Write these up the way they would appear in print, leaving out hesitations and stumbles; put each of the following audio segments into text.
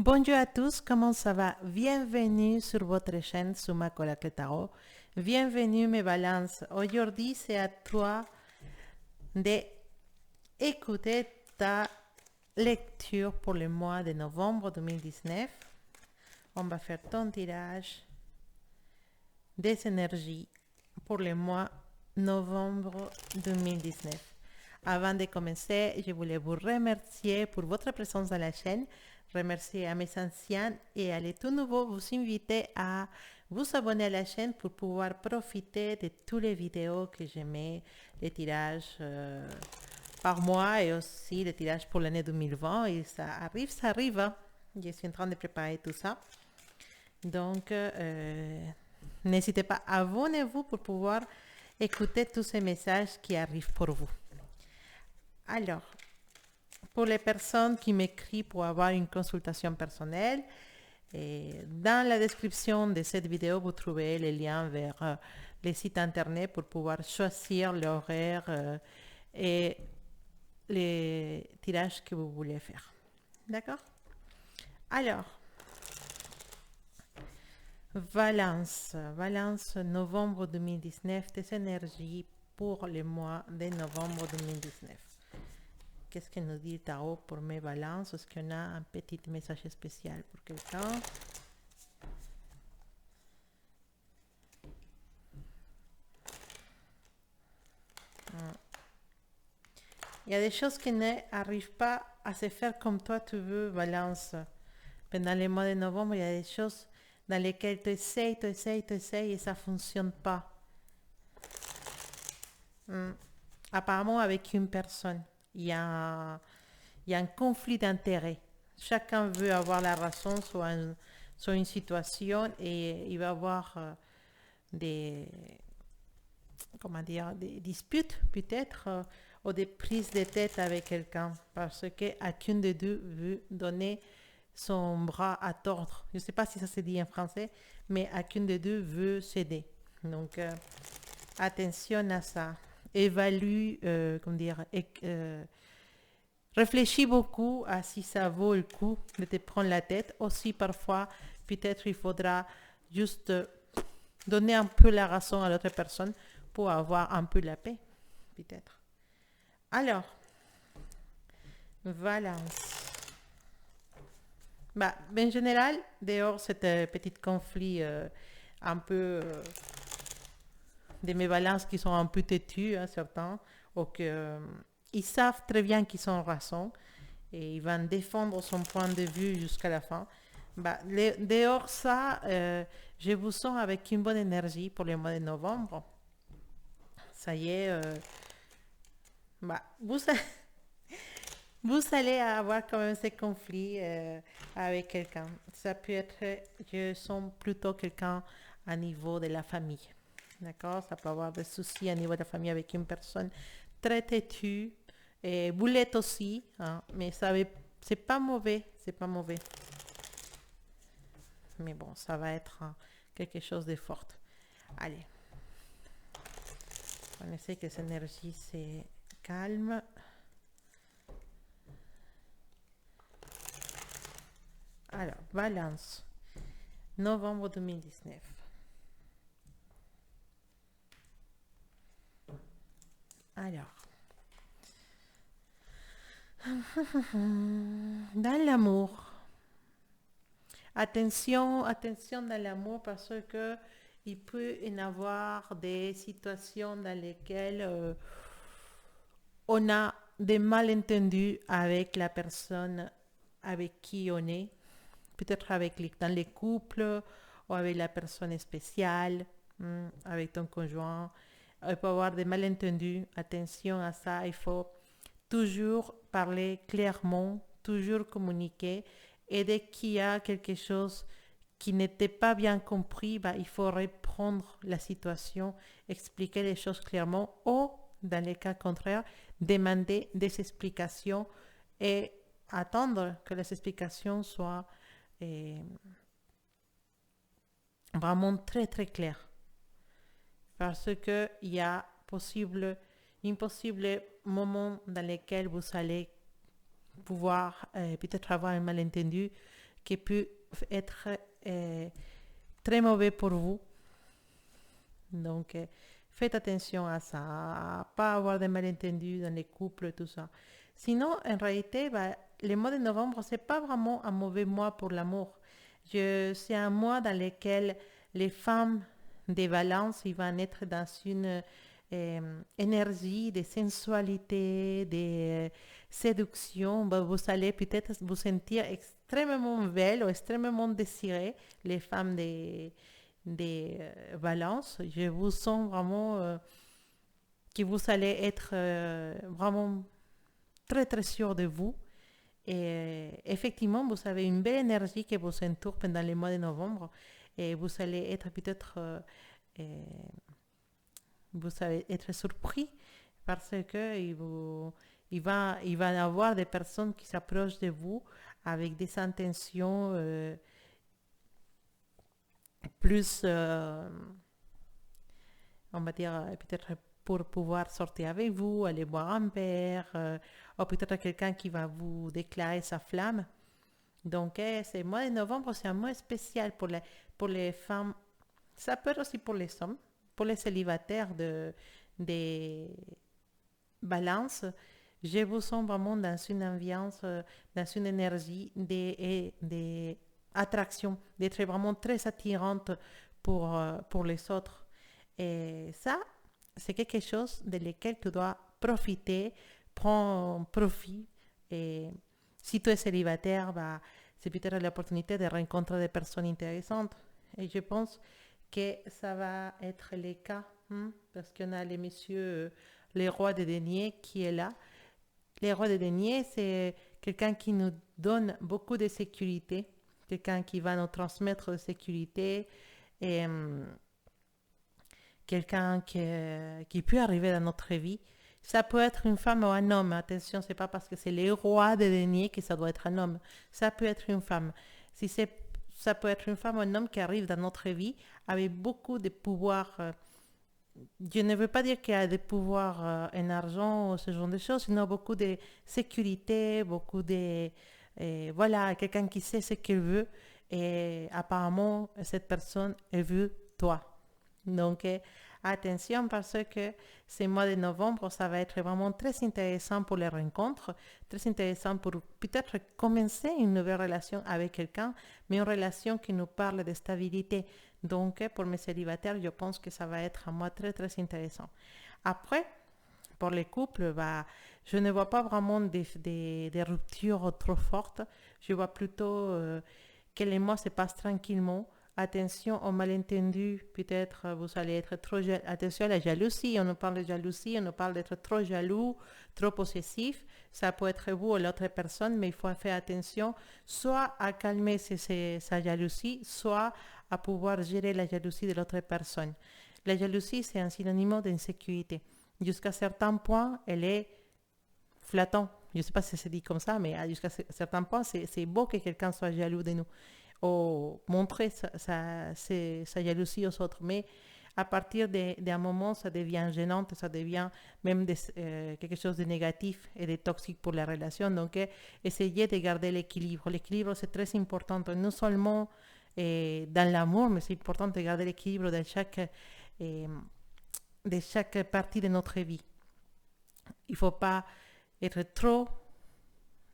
Bonjour à tous, comment ça va? Bienvenue sur votre chaîne Suma Colacle Tarot. Bienvenue mes balances. Aujourd'hui, c'est à toi d'écouter ta lecture pour le mois de novembre 2019. On va faire ton tirage des énergies pour le mois novembre 2019. Avant de commencer, je voulais vous remercier pour votre présence dans la chaîne, remercier à mes anciens et à les tout nouveaux, vous inviter à vous abonner à la chaîne pour pouvoir profiter de toutes les vidéos que je mets, les tirages par mois et aussi les tirages pour l'année 2020. Et ça arrive, hein. Je suis en train de préparer tout ça. Donc, n'hésitez pas, abonnez-vous pour pouvoir écouter tous ces messages qui arrivent pour vous. Alors, pour les personnes qui m'écrivent pour avoir une consultation personnelle, dans la description de cette vidéo, vous trouvez les liens vers les sites internet pour pouvoir choisir l'horaire et les tirages que vous voulez faire. D'accord? Alors, Valence, novembre 2019, des énergies pour le mois de novembre 2019. Qu'est-ce que nous dit le tarot pour mes balances? Est-ce qu'on a un petit message spécial pour quelqu'un? Il y a des choses qui n'arrivent pas à se faire comme toi tu veux, Valence. Pendant le mois de novembre, il y a des choses dans lesquelles tu essayes et ça ne fonctionne pas. Apparemment, avec une personne, il y a un conflit d'intérêts. Chacun veut avoir la raison sur une situation et il va y avoir des disputes peut-être ou des prises de tête avec quelqu'un parce qu'aucun des deux veut donner son bras à tordre. Je ne sais pas si ça se dit en français, mais aucun des deux veut céder. Donc, attention à ça. Évalue, réfléchis beaucoup à si ça vaut le coup de te prendre la tête. Aussi, parfois, peut-être il faudra juste donner un peu la raison à l'autre personne pour avoir un peu la paix, peut-être. Alors, Valence. En général, dehors, cet petit conflit un peu de mes balances qui sont un peu têtus, hein, certains, ou que ils savent très bien qu'ils ont raison et ils vont défendre son point de vue jusqu'à la fin. Dehors ça, je vous sens avec une bonne énergie pour le mois de novembre. Ça y est, vous, vous allez avoir quand même ces conflits avec quelqu'un. Ça peut être, je sens plutôt quelqu'un à niveau de la famille. D'accord? Ça peut avoir des soucis à niveau de la famille avec une personne très têtue. Et vous l'êtes aussi, hein, mais c'est pas mauvais, c'est pas mauvais. Mais bon, ça va être quelque chose de fort. Allez. On essaie que cette énergie se calme. Alors, Balance, novembre 2019. Alors, dans l'amour, attention dans l'amour parce que il peut y avoir des situations dans lesquelles on a des malentendus avec la personne avec qui on est, peut-être dans les couples ou avec la personne spéciale, avec ton conjoint. Il peut y avoir des malentendus. Attention à ça, il faut toujours parler clairement, toujours communiquer. Et dès qu'il y a quelque chose qui n'était pas bien compris, il faut reprendre la situation, expliquer les choses clairement ou, dans les cas contraires, demander des explications et attendre que les explications soient vraiment très très claires. Parce qu'il y a un possible moment dans lequel vous allez pouvoir peut-être avoir un malentendu qui peut être très mauvais pour vous. Donc, faites attention à ça, à pas avoir de malentendus dans les couples, tout ça. Sinon, en réalité, le mois de novembre, c'est pas vraiment un mauvais mois pour l'amour. C'est un mois dans lequel les femmes des balances, ils vont être dans une énergie de sensualité, de séduction. Vous allez peut-être vous sentir extrêmement belle ou extrêmement désirée, les femmes des balances. Je vous sens vraiment que vous allez être vraiment très très sûr de vous. Et effectivement, vous avez une belle énergie qui vous entoure pendant le mois de novembre et vous allez être peut-être, vous allez être surpris parce que il va y avoir des personnes qui s'approchent de vous avec des intentions plus, on va dire, peut-être pour pouvoir sortir avec vous, aller boire un verre, ou peut-être quelqu'un qui va vous déclarer sa flamme. Donc, ce mois de novembre, c'est un mois spécial pour les femmes. Ça peut être aussi pour les hommes, pour les célibataires des balances. Je vous sens vraiment dans une ambiance, dans une énergie d'attraction, d'être vraiment très attirante pour les autres. Et ça, c'est quelque chose de lequel tu dois profiter, prendre profit. Et si tu es célibataire, c'est peut-être l'opportunité de rencontrer des personnes intéressantes. Et je pense que ça va être le cas, parce qu'on a les messieurs, les rois de deniers qui est là. Les rois de deniers, c'est quelqu'un qui nous donne beaucoup de sécurité, quelqu'un qui va nous transmettre de sécurité et quelqu'un qui peut arriver dans notre vie. Ça peut être une femme ou un homme. Attention, c'est pas parce que c'est le roi de deniers que ça doit être un homme. Ça peut être une femme. Ça peut être une femme ou un homme qui arrive dans notre vie avec beaucoup de pouvoir. Je ne veux pas dire qu'il y a des pouvoirs en argent ou ce genre de choses, sinon beaucoup de sécurité, beaucoup de... voilà, quelqu'un qui sait ce qu'il veut et apparemment, cette personne, elle veut toi. Donc, attention parce que ce mois de novembre, ça va être vraiment très intéressant pour les rencontres, très intéressant pour peut-être commencer une nouvelle relation avec quelqu'un, mais une relation qui nous parle de stabilité. Donc, pour mes célibataires, je pense que ça va être un mois très, très intéressant. Après, pour les couples, je ne vois pas vraiment des ruptures trop fortes. Je vois plutôt que les mois se passent tranquillement. Attention aux malentendus, peut-être vous allez être trop jaloux. Attention à la jalousie, on nous parle de jalousie, on nous parle d'être trop jaloux, trop possessif. Ça peut être vous ou l'autre personne, mais il faut faire attention soit à calmer sa jalousie, soit à pouvoir gérer la jalousie de l'autre personne. La jalousie, c'est un synonyme d'insécurité. Jusqu'à certain point, elle est flattante. Je ne sais pas si c'est dit comme ça, mais jusqu'à certain point, c'est beau que quelqu'un soit jaloux de nous ou montrer sa jalousie aux autres. Mais à partir d'un moment, ça devient gênant, ça devient même quelque chose de négatif et de toxique pour la relation. Donc, essayez de garder l'équilibre. L'équilibre, c'est très important, non seulement dans l'amour, mais c'est important de garder l'équilibre de chaque partie de notre vie. Il ne faut pas être trop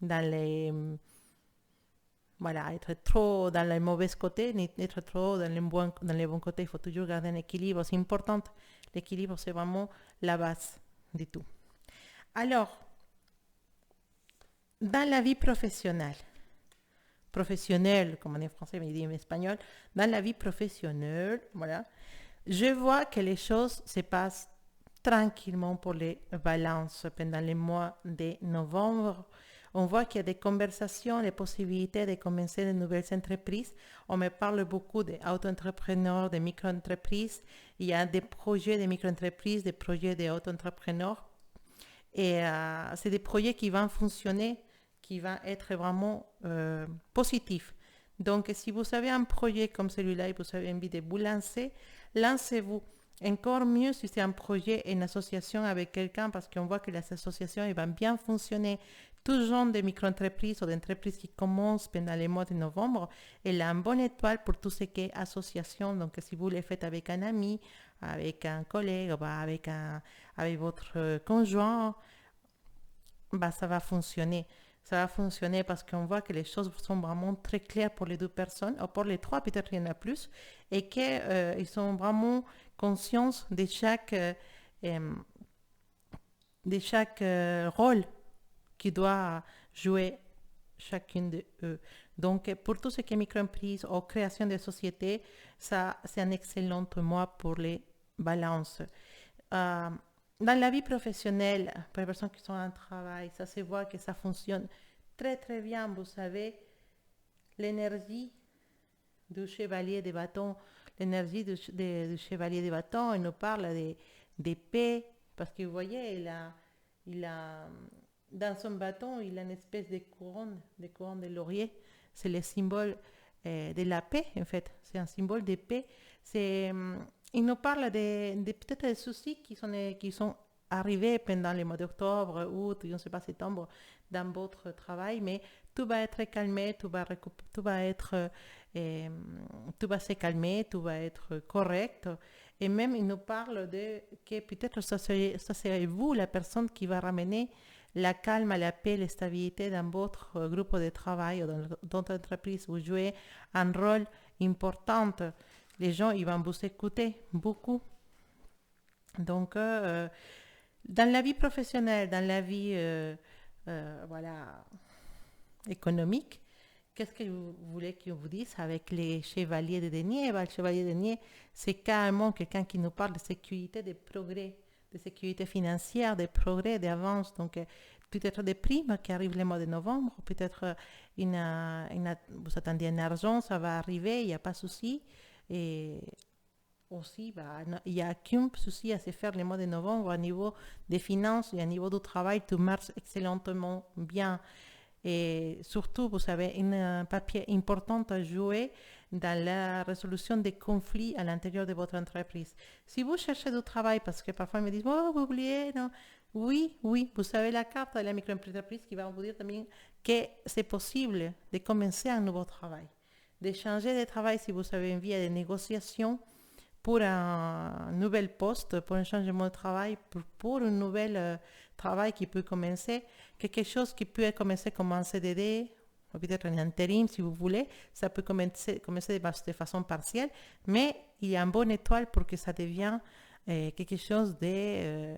dans être trop dans les mauvais côtés, ni être trop dans les bons côtés. Il faut toujours garder un équilibre. C'est important. L'équilibre, c'est vraiment la base de tout. Alors, dans la vie professionnelle, comme on est français, mais il dit en espagnol, dans la vie professionnelle, voilà, je vois que les choses se passent tranquillement pour les balances pendant les mois de novembre. On voit qu'il y a des conversations, des possibilités de commencer de nouvelles entreprises. On me parle beaucoup d'auto-entrepreneurs, de micro-entreprises. Il y a des projets de micro-entreprises, des projets d'auto-entrepreneurs. Et c'est des projets qui vont fonctionner, qui vont être vraiment positifs. Donc, si vous avez un projet comme celui-là et vous avez envie de vous lancer, lancez-vous. Encore mieux si c'est un projet, une association avec quelqu'un, parce qu'on voit que les associations elles vont bien fonctionner. Tout genre de micro-entreprises ou d'entreprises qui commencent pendant les mois de novembre, elle a une bonne étoile pour tout ce qui est association. Donc, si vous le faites avec un ami, avec un collègue, avec votre conjoint, ça va fonctionner. Ça va fonctionner parce qu'on voit que les choses sont vraiment très claires pour les deux personnes, ou pour les trois, peut-être il y en a plus, et qu'ils sont vraiment conscients euh, de chaque rôle qui doit jouer chacune de eux. Donc, pour tout ce qui est micro-entreprise ou création de sociétés, ça, c'est un excellent mois pour les balances. Euh, Dans la vie professionnelle, pour les personnes qui sont en travail, ça se voit que ça fonctionne très très bien. Vous savez, l'énergie du chevalier de bâton, l'énergie du chevalier de bâton, il nous parle d'épée, parce que vous voyez, dans son bâton, il a une espèce de couronne de laurier. C'est le symbole de la paix, en fait. C'est un symbole de paix. Il nous parle de peut-être des soucis qui sont arrivés pendant les mois d'octobre, août, je ne sais pas, septembre, dans votre travail, mais tout va être calmé, euh, tout va se calmer, tout va être correct. Et même, il nous parle de que peut-être ça serait vous, la personne qui va ramener la calme, la paix, la stabilité dans votre groupe de travail ou dans votre entreprise. Vous jouez un rôle important. Les gens, ils vont vous écouter beaucoup. Donc, dans la vie professionnelle, dans la vie voilà, économique, qu'est-ce que vous voulez que je vous dise avec les chevaliers de denier? Le chevalier de denier, c'est carrément quelqu'un qui nous parle de sécurité, de progrès, de sécurité financière, de progrès, d'avance. Donc, peut-être des primes qui arrivent le mois de novembre, peut-être vous attendez un argent, ça va arriver, il n'y a pas de souci. Et aussi, il n'y a aucun souci à se faire le mois de novembre au niveau des finances et au niveau du travail, tout marche excellemment bien. Et surtout, vous avez un papier important à jouer dans la résolution des conflits à l'intérieur de votre entreprise. Si vous cherchez du travail, parce que parfois ils me disent, oh, vous oubliez, non. Oui, oui, vous avez la carte de la micro-entreprise qui va vous dire también que c'est possible de commencer un nouveau travail, de changer de travail si vous avez envie de négociations pour un nouvel poste, pour un changement de travail, pour un nouvel travail qui peut commencer, quelque chose qui peut commencer comme un CDD, ou peut-être un intérim si vous voulez, ça peut commencer de façon partielle, mais il y a une bonne étoile pour que ça devienne quelque chose de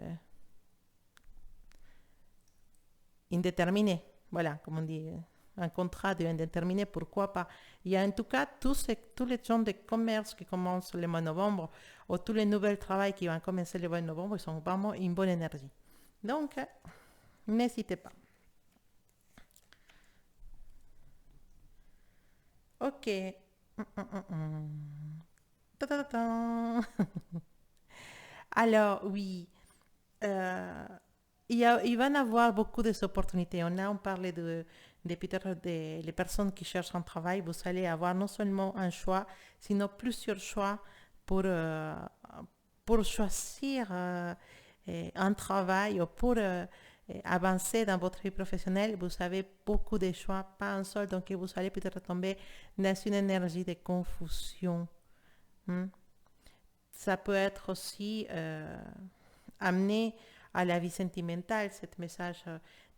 indéterminé. Voilà, comme on dit, un contrat de indéterminé, pourquoi pas. Il y a en tout cas tous les gens de commerce qui commencent le mois de novembre, ou tous les nouveaux travaux qui vont commencer le mois de novembre, ils sont vraiment une bonne énergie. Donc, n'hésitez pas. Ok. Ta-ta-ta-ta. Alors, oui. Euh, il va y avoir beaucoup d'opportunités. On parlait de peut-être les personnes qui cherchent un travail. Vous allez avoir non seulement un choix, sinon plusieurs choix pour, euh, pour choisir un travail ou pour avancer dans votre vie professionnelle. Vous avez beaucoup de choix, pas un seul, donc vous allez peut-être tomber dans une énergie de confusion. Hmm. Ça peut être aussi amené à la vie sentimentale, ce message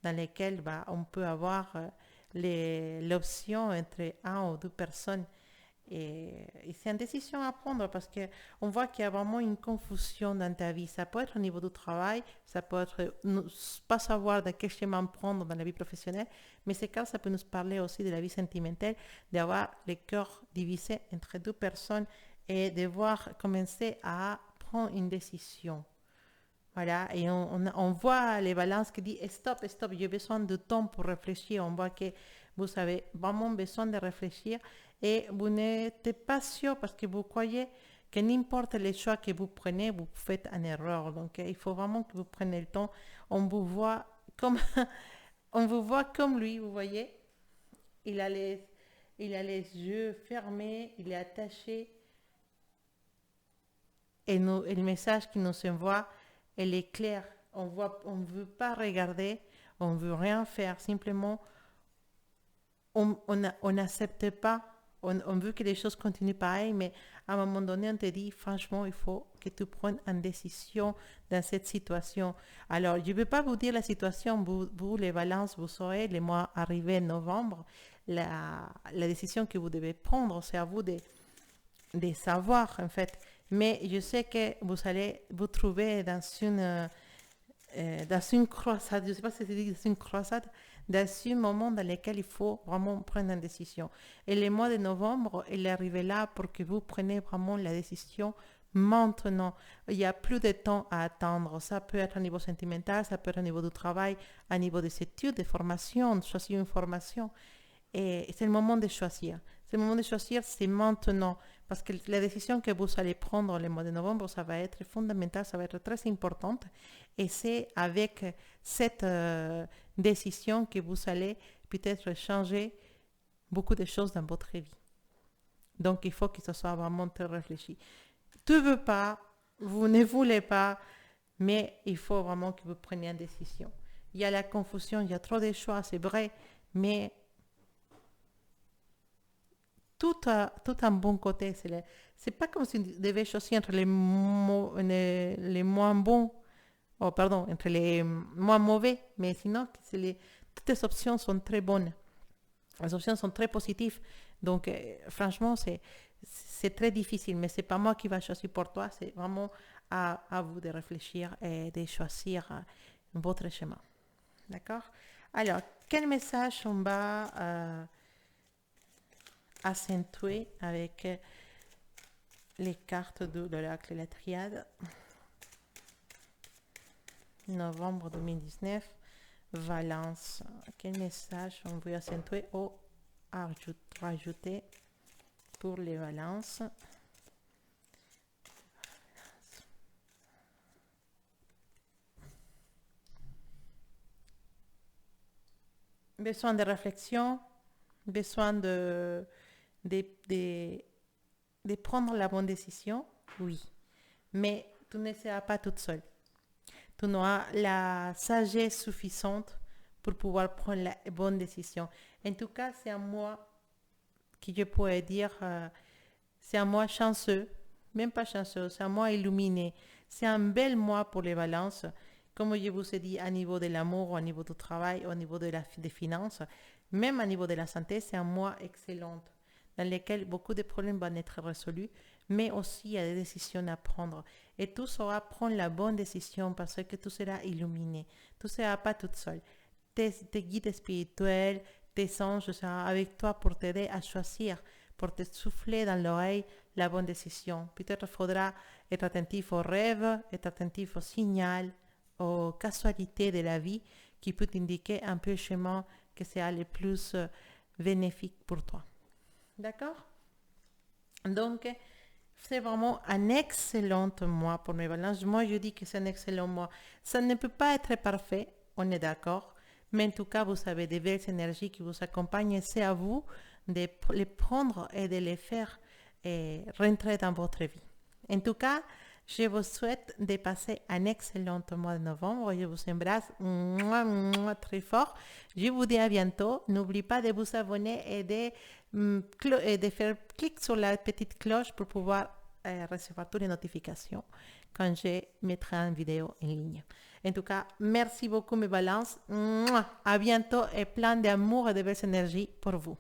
dans lequel on peut avoir l'option entre un ou deux personnes. Et c'est une décision à prendre parce qu'on voit qu'il y a vraiment une confusion dans ta vie. Ça peut être au niveau du travail, ça peut être pas savoir de quel chemin prendre dans la vie professionnelle, mais c'est quand ça peut nous parler aussi de la vie sentimentale, d'avoir le cœur divisé entre deux personnes et devoir commencer à prendre une décision. Voilà, et on voit les balances qui disent stop, stop, j'ai besoin de temps pour réfléchir. On voit que vous avez vraiment besoin de réfléchir et vous n'êtes pas sûr parce que vous croyez que n'importe les choix que vous prenez, vous faites une erreur. Donc, il faut vraiment que vous preniez le temps. On vous voit comme, on vous voit comme lui, vous voyez. Il a il a les yeux fermés, il est attaché et le message qu'il nous envoie, il est clair. On ne veut pas regarder, on ne veut rien faire. Simplement, on n'accepte pas, on veut que les choses continuent pareil, mais à un moment donné, on te dit, franchement, il faut que tu prennes une décision dans cette situation. Alors, je ne vais pas vous dire la situation, vous les balances, vous saurez, les mois arrivés novembre, la décision que vous devez prendre, c'est à vous de savoir, en fait. Mais je sais que vous allez vous trouver dans une croisade, je ne sais pas si c'est dit une croisade, dans un moment dans lequel il faut vraiment prendre une décision. Et le mois de novembre, il est arrivé là pour que vous preniez vraiment la décision maintenant. Il n'y a plus de temps à attendre. Ça peut être au niveau sentimental, ça peut être au niveau du travail, au niveau des études, des formations, choisir une formation. Et c'est le moment de choisir. C'est le moment de choisir, c'est maintenant. Parce que la décision que vous allez prendre le mois de novembre, ça va être fondamental, ça va être très importante. Et c'est avec cette décision que vous allez peut-être changer beaucoup de choses dans votre vie. Donc, il faut que ce soit vraiment très réfléchi. Tu ne veux pas, vous ne voulez pas, mais il faut vraiment que vous preniez une décision. Il y a la confusion, il y a trop de choix, c'est vrai, mais tout a un bon côté. C'est pas comme si on devait choisir entre les moins bons, entre les moins mauvais, mais sinon, toutes les options sont très bonnes. Les options sont très positives. Donc, franchement, c'est très difficile, mais c'est pas moi qui va choisir pour toi, c'est vraiment à vous de réfléchir et de choisir votre chemin. D'accord? Alors, quel message on va accentuer avec les cartes de l'oracle et la triade? Novembre 2019, Valence. Quel message on veut accentuer ou rajouter pour les Valences? Besoin de réflexion, besoin de prendre la bonne décision, oui. Mais tu ne seras pas toute seule. Tu auras la sagesse suffisante pour pouvoir prendre la bonne décision. En tout cas, c'est à moi que je pourrais dire, c'est à moi chanceux, même pas chanceux, c'est à moi illuminé. C'est un bel mois pour les balances. Comme je vous ai dit, à niveau de l'amour, au niveau du travail, au niveau des finances, même au niveau de la santé, c'est un mois excellent dans lequel beaucoup de problèmes vont être résolus, mais aussi il y a des décisions à prendre. Et tu sauras prendre la bonne décision parce que tu seras illuminé. Tu ne seras pas toute seule. Tes guides spirituels, tes anges seront avec toi pour t'aider à choisir, pour te souffler dans l'oreille la bonne décision. Peut-être faudra être attentif aux rêves, être attentif aux signaux, aux casualités de la vie qui peut t'indiquer un peu le chemin que sera le plus bénéfique pour toi. D'accord? Donc, c'est vraiment un excellent mois pour mes balances. Moi, je dis que c'est un excellent mois. Ça ne peut pas être parfait, on est d'accord. Mais en tout cas, vous avez des belles énergies qui vous accompagnent et c'est à vous de les prendre et de les faire rentrer dans votre vie. En tout cas, je vous souhaite de passer un excellent mois de novembre. Je vous embrasse très fort. Je vous dis à bientôt. N'oubliez pas de vous abonner et de faire clic sur la petite cloche pour pouvoir recevoir toutes les notifications quand je mettrai une vidéo en ligne. En tout cas, merci beaucoup mes balances. À bientôt et plein d'amour et de belles énergies pour vous.